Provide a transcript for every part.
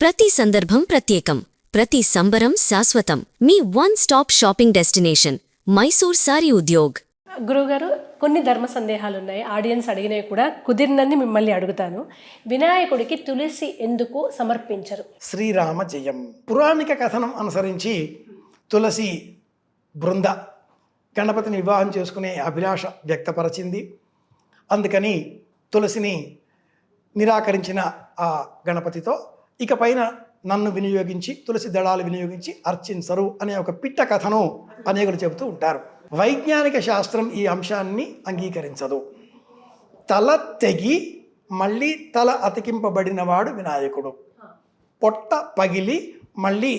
ప్రతి సందర్భం ప్రత్యేకం, ప్రతి సంబరం శాశ్వతం. మీ one stop shopping destination Mysore sari Udyog. గురువుగారు, కొన్ని ధర్మ సందేహాలు ఉన్నాయి. ఆడియన్స్ అడిగినవి కూడా కుదిరినన్ని మిమ్మల్ని అడుగుతాను. వినాయకుడికి తులసి ఎందుకు సమర్పించరు? శ్రీరామ జయం. పురాణిక కథనం అనుసరించి తులసి బృంద గణపతిని వివాహం చేసుకునే అభిలాష వ్యక్తపరచింది. అందుకని తులసిని నిరాకరించిన ఆ గణపతితో ఇకపైన నన్ను వినియోగించి తులసి దళాలు వినియోగించి అర్చించరు అనే ఒక పిట్ట కథను అనేకులు చెబుతూ ఉంటారు. వైజ్ఞానిక శాస్త్రం ఈ అంశాన్ని అంగీకరించదు. తల తెగి మళ్ళీ తల అతికింపబడినవాడు వినాయకుడు. పొట్ట పగిలి మళ్ళీ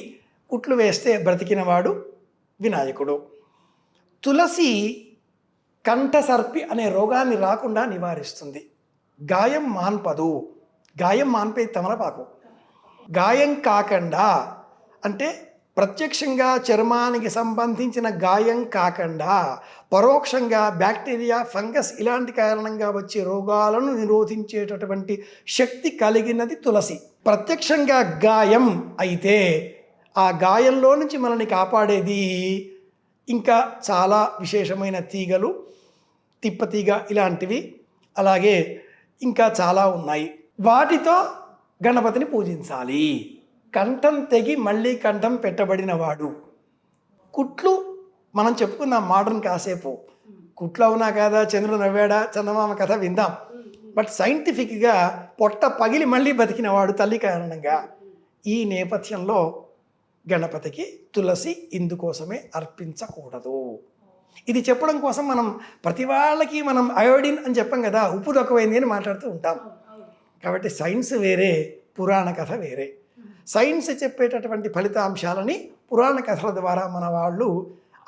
కుట్లు వేస్తే బ్రతికినవాడు వినాయకుడు. తులసి కంఠసర్పి అనే రోగాన్ని రాకుండా నివారిస్తుంది. గాయం మాన్పదు. గాయం మాన్పే తమలపాకు. గాయం కాకుండా అంటే ప్రత్యక్షంగా చర్మానికి సంబంధించిన గాయం కాకుండా పరోక్షంగా బ్యాక్టీరియా, ఫంగస్ ఇలాంటి కారణంగా వచ్చే రోగాలను నిరోధించేటటువంటి శక్తి కలిగినది తులసి. ప్రత్యక్షంగా గాయం అయితే ఆ గాయంలో నుంచి మనల్ని కాపాడేది ఇంకా చాలా విశేషమైన తీగలు, తిప్పతీగ ఇలాంటివి, అలాగే ఇంకా చాలా ఉన్నాయి. వాటితో గణపతిని పూజించాలి. కంఠం తెగి మళ్ళీ కంఠం పెట్టబడినవాడు. కుట్లు మనం చెప్పుకుందాం మోడర్న్ కాసేపు. కుట్లు అవునా కాదా, చంద్రుడు నవ్వాడా, చందమామ కథ విందాం. బట్ సైంటిఫిక్గా పొట్ట పగిలి మళ్ళీ బతికినవాడు తల్లి కారణంగా. ఈ నేపథ్యంలో గణపతికి తులసి ఇందుకోసమే అర్పించకూడదు. ఇది చెప్పడం కోసం మనం ప్రతి వాళ్ళకి మనం అయోడిన్ అని చెప్పాం కదా, ఉప్పు తక్కువైంది అని మాట్లాడుతూ ఉంటాం. కాబట్టి సైన్స్ వేరే, పురాణ కథ వేరే. సైన్స్ చెప్పేటటువంటి ఫలితాంశాలని పురాణ కథల ద్వారా మన వాళ్ళు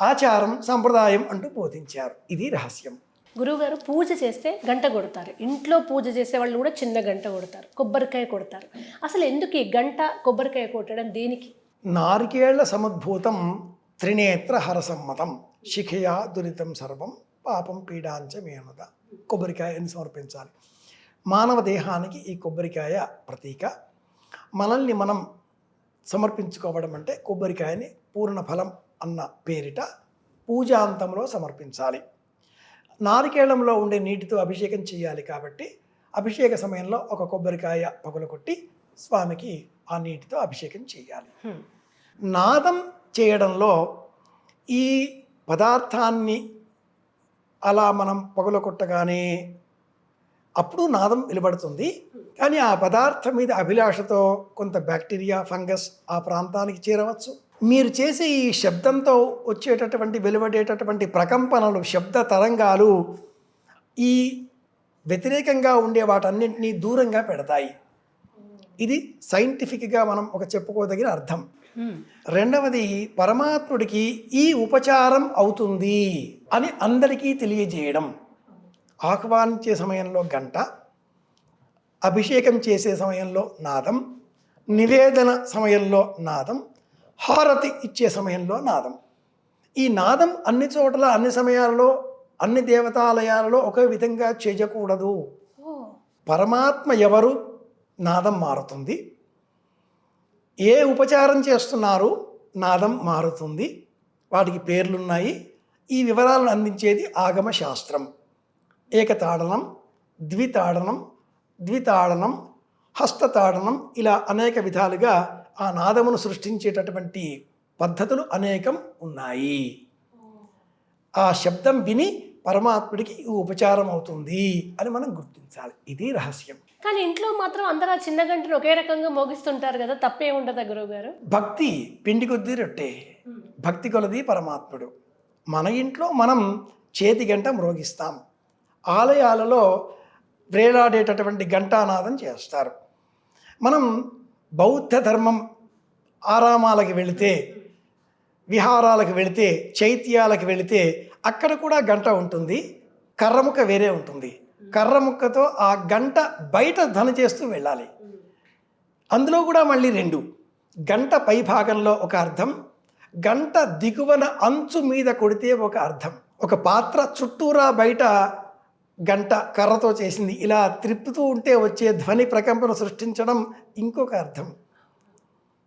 ఆచారం, సంప్రదాయం అంటూ బోధించారు. ఇది రహస్యం. గురువుగారు, పూజ చేస్తే గంట కొడతారు. ఇంట్లో పూజ చేసే వాళ్ళు కూడా చిన్న గంట కొడతారు, కొబ్బరికాయ కొడతారు. అసలు ఎందుకు ఈ గంట, కొబ్బరికాయ కొట్టడం దేనికి? నారికేళ్ల సముద్భూతం త్రినేత్ర హరసమ్మతం శిఖయా దురితం సర్వం పాపం పీడాంచ మేనుద. కొబ్బరికాయని సమర్పించాలి. మానవ దేహానికి ఈ కొబ్బరికాయ ప్రతీక. మనల్ని మనం సమర్పించుకోవడం అంటే కొబ్బరికాయని పూర్ణ ఫలం అన్న పేరిట పూజాంతంలో సమర్పించాలి. నారికేళంలో ఉండే నీటితో అభిషేకం చేయాలి కాబట్టి అభిషేక సమయంలో ఒక కొబ్బరికాయ పగులకొట్టి స్వామికి ఆ నీటితో అభిషేకం చేయాలి. నాదం చేయడంలో ఈ పదార్థాన్ని అలా మనం పగులకొట్టగానే అప్పుడు నాదం వెలువడుతుంది. కానీ ఆ పదార్థం మీద అభిలాషతో కొంత బ్యాక్టీరియా, ఫంగస్ ఆ ప్రాంతానికి చేరవచ్చు. మీరు చేసే ఈ శబ్దంతో వచ్చేటటువంటి వెలువడేటటువంటి ప్రకంపనలు, శబ్ద తరంగాలు ఈ వ్యతిరేకంగా ఉండే వాటన్నింటినీ దూరంగా పెడతాయి. ఇది సైంటిఫిక్గా మనం ఒక చెప్పుకోదగిన అర్థం. రెండవది, పరమాత్ముడికి ఈ ఉపచారం అవుతుంది అని అందరికీ తెలియజేయడం. ఆహ్వానించే సమయంలో గంట, అభిషేకం చేసే సమయంలో నాదం, నివేదన సమయంలో నాదం, హారతి ఇచ్చే సమయంలో నాదం. ఈ నాదం అన్ని చోట్ల, అన్ని సమయాల్లో, అన్ని దేవతాలయాలలో ఒకే విధంగా చేయకూడదు. పరమాత్మ ఎవరు, నాదం మారుతుంది. ఏ ఉపచారం చేస్తున్నారు, నాదం మారుతుంది. వాటికి పేర్లున్నాయి. ఈ వివరాలను అందించేది ఆగమ శాస్త్రం. ఏకతాడనం, ద్వితాడనం, ద్వితాడనం, హస్తతాడనం, ఇలా అనేక విధాలుగా ఆ నాదమును సృష్టించేటటువంటి పద్ధతులు అనేకం ఉన్నాయి. ఆ శబ్దం విని పరమాత్ముడికి ఈ ఉపచారం అవుతుంది అని మనం గుర్తించాలి. ఇది రహస్యం. కానీ ఇంట్లో మాత్రం అందరూ ఆ చిన్న గంటను ఒకే రకంగా మోగిస్తుంటారు కదా, తప్పే ఉండదా గురువు గారు? భక్తి పిండి కొద్దీ రొట్టె. భక్తి కొలది పరమాత్ముడు. మన ఇంట్లో మనం చేతి గంట మ్రోగిస్తాం. ఆలయాలలో వేలాడేటటువంటి ఘంటానాదం చేస్తారు. మనం బౌద్ధ ధర్మం ఆరామాలకు వెళితే, విహారాలకు వెళితే, చైత్యాలకు వెళితే అక్కడ కూడా గంట ఉంటుంది. కర్రముక్క వేరే ఉంటుంది. కర్రముక్కతో ఆ గంట బయట ధ్వని చేస్తూ వెళ్ళాలి. అందులో కూడా మళ్ళీ రెండు. గంట పై భాగంలో ఒక అర్థం, గంట దిగువన అంచు మీద కొడితే ఒక అర్థం. ఒక పాత్ర చుట్టూరా బయట గంట కర్రతో చేసింది ఇలా త్రిప్పుతూ ఉంటే వచ్చే ధ్వని ప్రకంపన సృష్టించడం ఇంకొక అర్థం.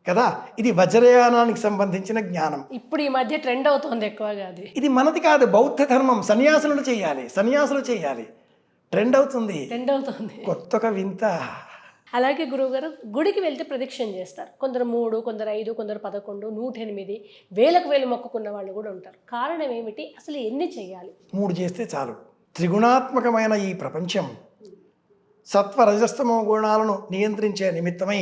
కదా. ఇది వజ్రయానానికి సంబంధించిన జ్ఞానం. ఇప్పుడు ఈ మధ్య ట్రెండ్ అవుతోంది ఎక్కువగా అది. ఇది మనది కాదు, బౌద్ధ ధర్మం. సన్యాసులు చేయాలి. ట్రెండ్ అవుతుంది. కొత్తగా వింత. అలాగే గురువుగారు, గుడికి వెళ్తే ప్రదక్షిణ చేస్తారు. కొందరు 3, కొందరు 5, కొందరు 11, 108, వేలకు వేలు మొక్కుకున్న వాళ్ళు కూడా ఉంటారు. కారణం ఏమిటి? అసలు ఎన్ని చేయాలి? 3 చేస్తే చాలు. త్రిగుణాత్మకమైన ఈ ప్రపంచం సత్వ రజస్తమో గుణాలను నియంత్రించే నిమిత్తమై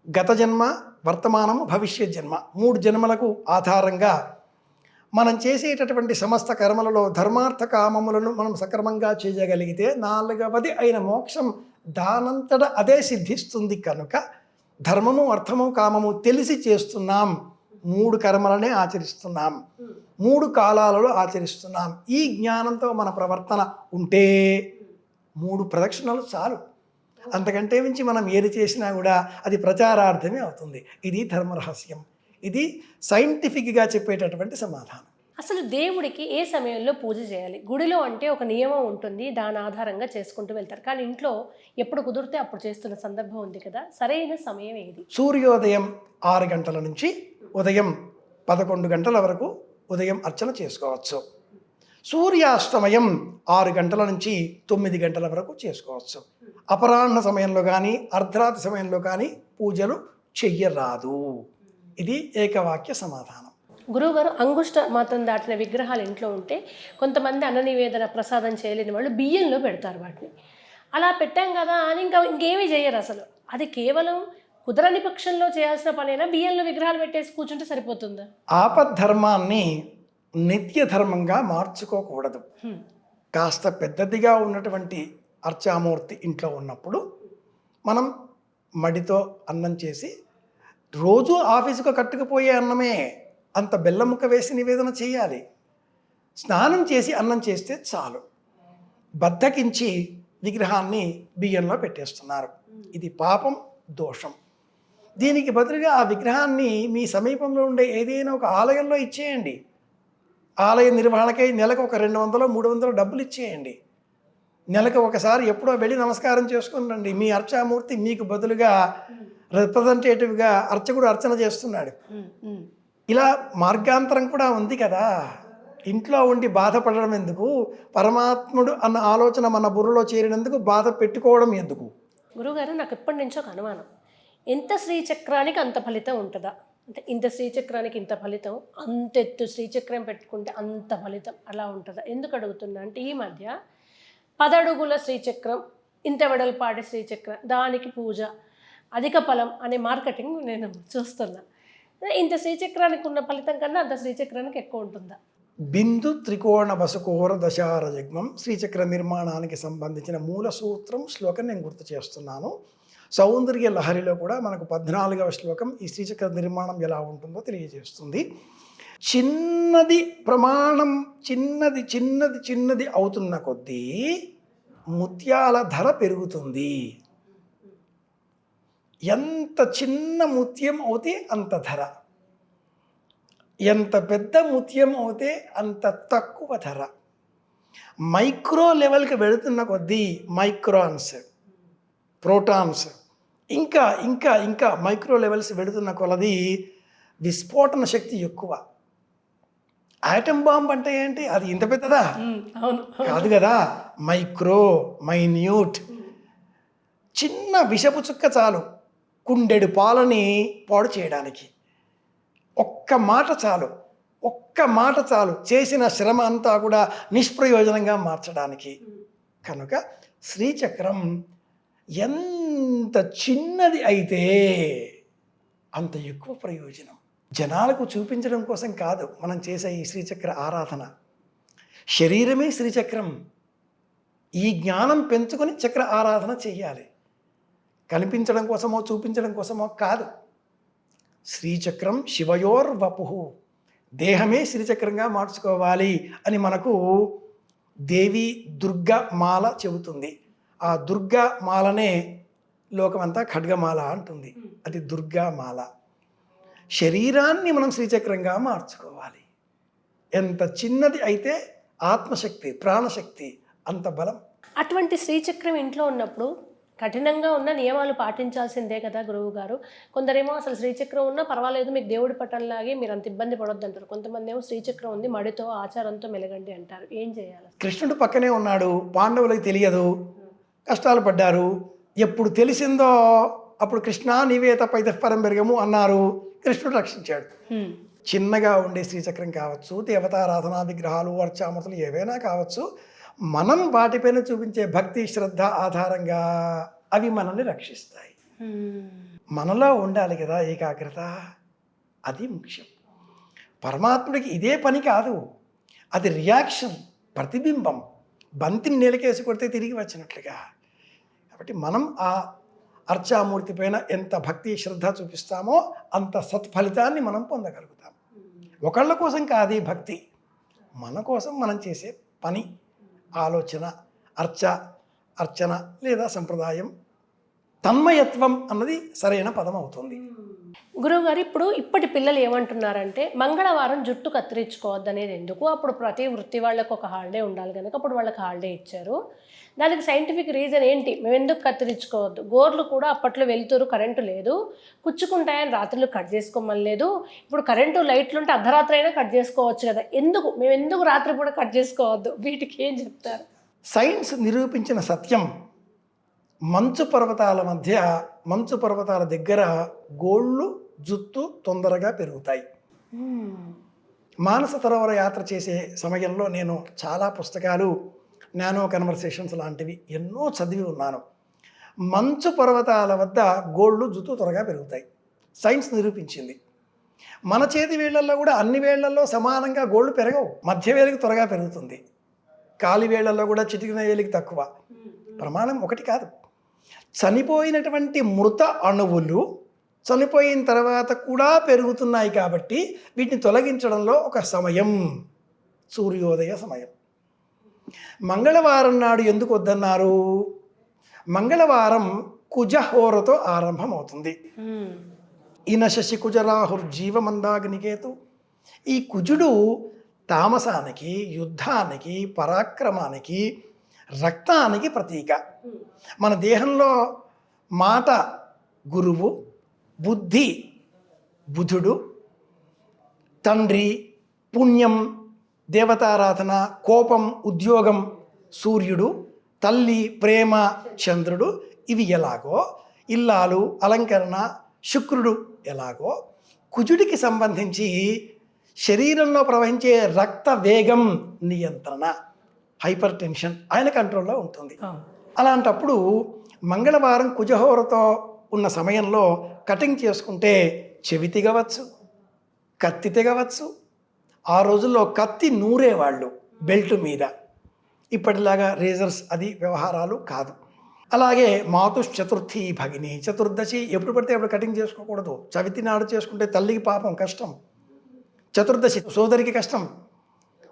గత జన్మ, వర్తమానము, భవిష్యత్ జన్మ 3 జన్మలకు ఆధారంగా మనం చేసేటటువంటి సమస్త కర్మలలో ధర్మార్థ కామములను మనం సక్రమంగా చేయగలిగితే 4వది అయిన మోక్షం దానంతట అదే సిద్ధిస్తుంది. కనుక ధర్మము, అర్థము, కామము తెలిసి చేస్తున్నాం. 3 కర్మలనే ఆచరిస్తున్నాం, 3 కాలాలలో ఆచరిస్తున్నాం. ఈ జ్ఞానంతో మన ప్రవర్తన ఉంటే 3 ప్రదక్షిణలు చాలు. అంతకంటే మించి మనం ఏది చేసినా కూడా అది ప్రచారార్థమే అవుతుంది. ఇది ధర్మరహస్యం. ఇది సైంటిఫిక్గా చెప్పేటటువంటి సమాధానం. అసలు దేవుడికి ఏ సమయంలో పూజ చేయాలి? గుడిలో అంటే ఒక నియమం ఉంటుంది, దాని ఆధారంగా చేసుకుంటూ వెళ్తారు. కానీ ఇంట్లో ఎప్పుడు కుదిరితే అప్పుడు చేస్తున్న సందర్భం ఉంది కదా, సరైన సమయం ఏది? సూర్యోదయం 6 గంటల నుంచి ఉదయం 11 గంటల వరకు ఉదయం అర్చన చేసుకోవచ్చు. సూర్యాస్తమయం 6 గంటల నుంచి 9 గంటల వరకు చేసుకోవచ్చు. అపరాహ్న సమయంలో కానీ అర్ధరాత్రి సమయంలో కానీ పూజలు చెయ్యరాదు. ఇది ఏకవాక్య సమాధానం. గురువుగారు, అంగుష్ట మాత్రం దాటిన విగ్రహాలు ఇంట్లో ఉంటే కొంతమంది అన్న నివేదన ప్రసాదం చేయలేని వాళ్ళు బియ్యంలో పెడతారు వాటిని. అలా పెట్టాం కదా అని ఇంకేమీ చేయరు అసలు. అది కేవలం కుదరని పక్షంలో చేయాల్సిన పనైనా బియ్యంలో విగ్రహాలు పెట్టేసి కూర్చుంటే సరిపోతుందా? ఆపద్ధర్మాన్ని నిత్య ధర్మంగా మార్చుకోకూడదు. కాస్త పెద్దదిగా ఉన్నటువంటి అర్చామూర్తి ఇంట్లో ఉన్నప్పుడు మనం మడితో అన్నం చేసి, రోజు ఆఫీసుకు కట్టుకుపోయే అన్నమే అంత బెల్లం ముక్క వేసి నివేదన చేయాలి. స్నానం చేసి అన్నం చేస్తే చాలు. బద్ధకించి విగ్రహాన్ని బియ్యంలో పెట్టేస్తున్నారు. ఇది పాపం, దోషం. దీనికి బదులుగా ఆ విగ్రహాన్ని మీ సమీపంలో ఉండే ఏదైనా ఒక ఆలయంలో ఇచ్చేయండి. ఆలయ నిర్వహణకై నెలకు ఒక 200-300 డబ్బులు ఇచ్చేయండి. నెలకు ఒకసారి ఎప్పుడో వెళ్ళి నమస్కారం చేసుకుని రండి. మీ అర్చామూర్తి మీకు బదులుగా రిప్రజెంటేటివ్గా అర్చకుడు అర్చన చేస్తున్నాడు. ఇలా మార్గాంతరం కూడా ఉంది కదా. ఇంట్లో ఉండి బాధపడడం ఎందుకు? పరమాత్ముడు అన్న ఆలోచన మన బుర్రలో చేరినందుకు బాధ పెట్టుకోవడం ఎందుకు? గురువుగారు, నాకు ఎప్పటి నుంచో ఒక అనుమానం. ఎంత శ్రీచక్రానికి అంత ఫలితం ఉంటుందా? అంటే ఇంత శ్రీచక్రానికి ఇంత ఫలితం, అంతెత్తు శ్రీచక్రం పెట్టుకుంటే అంత ఫలితం అలా ఉంటుందా? ఎందుకు అడుగుతున్నా అంటే, ఈ మధ్య 10 అడుగుల శ్రీచక్రం, ఇంత వెడల్పాటి శ్రీచక్రం, దానికి పూజ, అధిక ఫలం అనే మార్కెటింగ్ నేను చూస్తున్నా. ఇంత శ్రీచక్రానికి ఉన్న ఫలితం కన్నా అంత శ్రీచక్రానికి ఎక్కువ ఉంటుందా? బిందు త్రికోణ వసుకోర దశారజగ్మం శ్రీచక్ర నిర్మాణానికి సంబంధించిన మూల సూత్రం శ్లోకం నేను గుర్తు చేస్తున్నాను. సౌందర్య లహరిలో కూడా మనకు 14వ శ్లోకం ఈ శ్రీచక్ర నిర్మాణం ఎలా ఉంటుందో తెలియజేస్తుంది. చిన్నది ప్రమాణం చిన్నది చిన్నది చిన్నది అవుతున్న కొద్దీ ముత్యాల ధర పెరుగుతుంది. ఎంత చిన్న ముత్యం అవుతే అంత ధర, ఎంత పెద్ద ముత్యం అవుతే అంత తక్కువ ధర. మైక్రో లెవెల్కి వెళుతున్న కొద్దీ మైక్రాన్స్, ప్రోటాన్స్, ఇంకా ఇంకా ఇంకా మైక్రో లెవెల్స్ వెళుతున్న కొలది విస్ఫోటన శక్తి ఎక్కువ. ఆటం బాంబ్ అంటే ఏంటి? అది ఇంత పెద్దదా? కాదు కదా. Micro, minute. చిన్న విషపు చుక్క చాలు కుండెడు పాలని పాడు చేయడానికి. ఒక్క మాట చాలు చేసిన శ్రమ అంతా కూడా నిష్ప్రయోజనంగా మార్చడానికి. కనుక శ్రీచక్రం ఎంత చిన్నది అయితే అంత ఎక్కువ ప్రయోజనం. జనాలకు చూపించడం కోసం కాదు మనం చేసే ఈ శ్రీచక్ర ఆరాధన. శరీరమే శ్రీచక్రం. ఈ జ్ఞానం పెంచుకొని చక్ర ఆరాధన చెయ్యాలి. కనిపించడం కోసమో చూపించడం కోసమో కాదు. శ్రీచక్రం శివయోర్వపు, దేహమే శ్రీచక్రంగా మార్చుకోవాలి అని మనకు దేవి దుర్గా మాల చెబుతుంది. ఆ దుర్గా మాలనే లోకమంతా ఖడ్గమాల అంటుంది. అది దుర్గా మాల. శరీరాన్ని మనం శ్రీచక్రంగా మార్చుకోవాలి. ఎంత చిన్నది అయితే ఆత్మశక్తి, ప్రాణశక్తి అంత బలం. అటువంటి శ్రీచక్రం ఇంట్లో ఉన్నప్పుడు కఠినంగా ఉన్న నియమాలు పాటించాల్సిందే కదా గురువు గారు. కొందరేమో అసలు శ్రీచక్రం ఉన్నా పర్వాలేదు, మీకు దేవుడి పట్టంలాగే మీరు అంత ఇబ్బంది పడొద్దు అంటారు. కొంతమంది ఏమో శ్రీచక్రం ఉంది, మడితో ఆచారంతో మెలగండి అంటారు. ఏం చేయాలి? కృష్ణుడు పక్కనే ఉన్నాడు, పాండవులకు తెలియదు, కష్టాలు పడ్డారు. ఎప్పుడు తెలిసిందో అప్పుడు కృష్ణ నీవే తప్ప ఇతఃపరం పెరగము అన్నారు, కృష్ణుడు రక్షించాడు. చిన్నగా ఉండే శ్రీచక్రం కావచ్చు, దేవతారాధనా విగ్రహాలు, అర్చామూర్తులు ఏవైనా కావచ్చు, మనం వాటిపైన చూపించే భక్తి శ్రద్ధ ఆధారంగా అవి మనల్ని రక్షిస్తాయి. మనలో ఉండాలి కదా ఏకాగ్రత, అది ముఖ్యం. పరమాత్ముడికి ఇదే పని కాదు, అది రియాక్షన్, ప్రతిబింబం. బంతిని నేలకేసి కొడితే తిరిగి వచ్చినట్లుగా. కాబట్టి మనం ఆ అర్చామూర్తి పైన ఎంత భక్తి శ్రద్ధ చూపిస్తామో అంత సత్ఫలితాన్ని మనం పొందగలుగుతాం. ఒకళ్ళ కోసం కాదు ఈ భక్తి, మన కోసం మనం చేసే పని, ఆలోచన, అర్చన లేదా సంప్రదాయం, తన్మయత్వం అన్నది సరైన పదం అవుతుంది. గురువుగారు, ఇప్పటి పిల్లలు ఏమంటున్నారంటే మంగళవారం జుట్టు కత్తిరించుకోవద్దు అనేది ఎందుకు? అప్పుడు ప్రతి వృత్తి వాళ్ళకు ఒక హాలిడే ఉండాలి కనుక అప్పుడు వాళ్ళకి హాలిడే ఇచ్చారు. దానికి సైంటిఫిక్ రీజన్ ఏంటి? మేము ఎందుకు కత్తిరించుకోవద్దు? గోర్లు కూడా అప్పట్లో వెళ్తురు, కరెంటు లేదు, కుచ్చుకుంటాయని రాత్రులు కట్ చేసుకోమని లేదు. ఇప్పుడు కరెంటు లైట్లు ఉంటే అర్ధరాత్రి అయినా కట్ చేసుకోవచ్చు కదా, మేము ఎందుకు రాత్రి కూడా కట్ చేసుకోవద్దు? వీటికి ఏం చెప్తారు? సైన్స్ నిరూపించిన సత్యం, మంచు పర్వతాల దగ్గర గోళ్ళు జుత్తు తొందరగా పెరుగుతాయి. మానస సరోవర యాత్ర చేసే సమయంలో నేను చాలా పుస్తకాలు, నానో కన్వర్సేషన్స్ లాంటివి ఎన్నో చదివి ఉన్నాను. మంచు పర్వతాల వద్ద గోళ్ళు జుత్తు త్వరగా పెరుగుతాయి, సైన్స్ నిరూపించింది. మన చేతి వేళ్లలో కూడా అన్ని వేళ్లలో సమానంగా గోళ్ళు పెరగవు, మధ్య వేలికి త్వరగా పెరుగుతుంది, కాలి వేళ్లలో కూడా చిటికిన వేలికి తక్కువ. ప్రమాణం ఒకటి కాదు. చనిపోయినటువంటి మృత అణువులు చనిపోయిన తర్వాత కూడా పెరుగుతున్నాయి కాబట్టి వీటిని తొలగించడంలో ఒక సమయం, సూర్యోదయ సమయం. మంగళవారం నాడు ఎందుకు వద్దన్నారు? మంగళవారం కుజహోరతో ఆరంభమవుతుంది. ఈయన శశి కుజరాహుర్జీవమందాగ్నికేతు. ఈ కుజుడు తామసానికి, యుద్ధానికి, పరాక్రమానికి, రక్తానికి ప్రతీక. మన దేహంలో మాట గురువు, బుద్ధి బుధుడు, తండ్రి, పుణ్యం, దేవతారాధన, కోపం, ఉద్యోగం సూర్యుడు, తల్లి, ప్రేమ చంద్రుడు. ఇవి ఎలాగో ఇల్లాలు, అలంకరణ శుక్రుడు ఎలాగో, కుజుడికి సంబంధించి శరీరంలో ప్రవహించే రక్త వేగం నియంత్రణ, హైపర్ టెన్షన్ ఆయన కంట్రోల్లో ఉంటుంది. అలాంటప్పుడు మంగళవారం కుజహోరతో ఉన్న సమయంలో కటింగ్ చేసుకుంటే చెవి తెగవచ్చు, కత్తి తెగవచ్చు. ఆ రోజుల్లో కత్తి నూరేవాళ్ళు బెల్ట్ మీద, ఇప్పటిలాగా రేజర్స్ అది వ్యవహారాలు కాదు. అలాగే మాతుశ్చతుర్థి భగిని, చతుర్దశి ఎప్పుడు పడితే అప్పుడు కటింగ్ చేసుకోకూడదు. చవితి నాడు చేసుకుంటే తల్లికి పాపం కష్టం, చతుర్దశి సోదరికి కష్టం,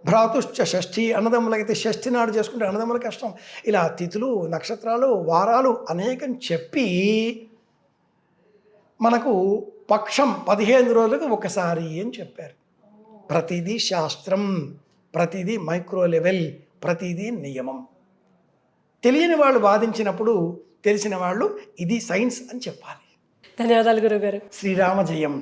భ్రాతుశ్చ షష్ఠి అన్నదమ్ములకైతే షష్ఠి నాడు చేసుకుంటే అన్నదమ్ముల కష్టం. ఇలా తిథులు, నక్షత్రాలు, వారాలు అనేకం చెప్పి మనకు పక్షం 15 రోజులకు ఒకసారి అని చెప్పారు. ప్రతిదీ శాస్త్రం, ప్రతిదీ మైక్రో లెవెల్, ప్రతిదీ నియమం. తెలియని వాళ్ళు వాదించినప్పుడు తెలిసిన వాళ్ళు ఇది సైన్స్ అని చెప్పాలి. ధన్యవాదాలు గురుగారు. శ్రీరామ జయం.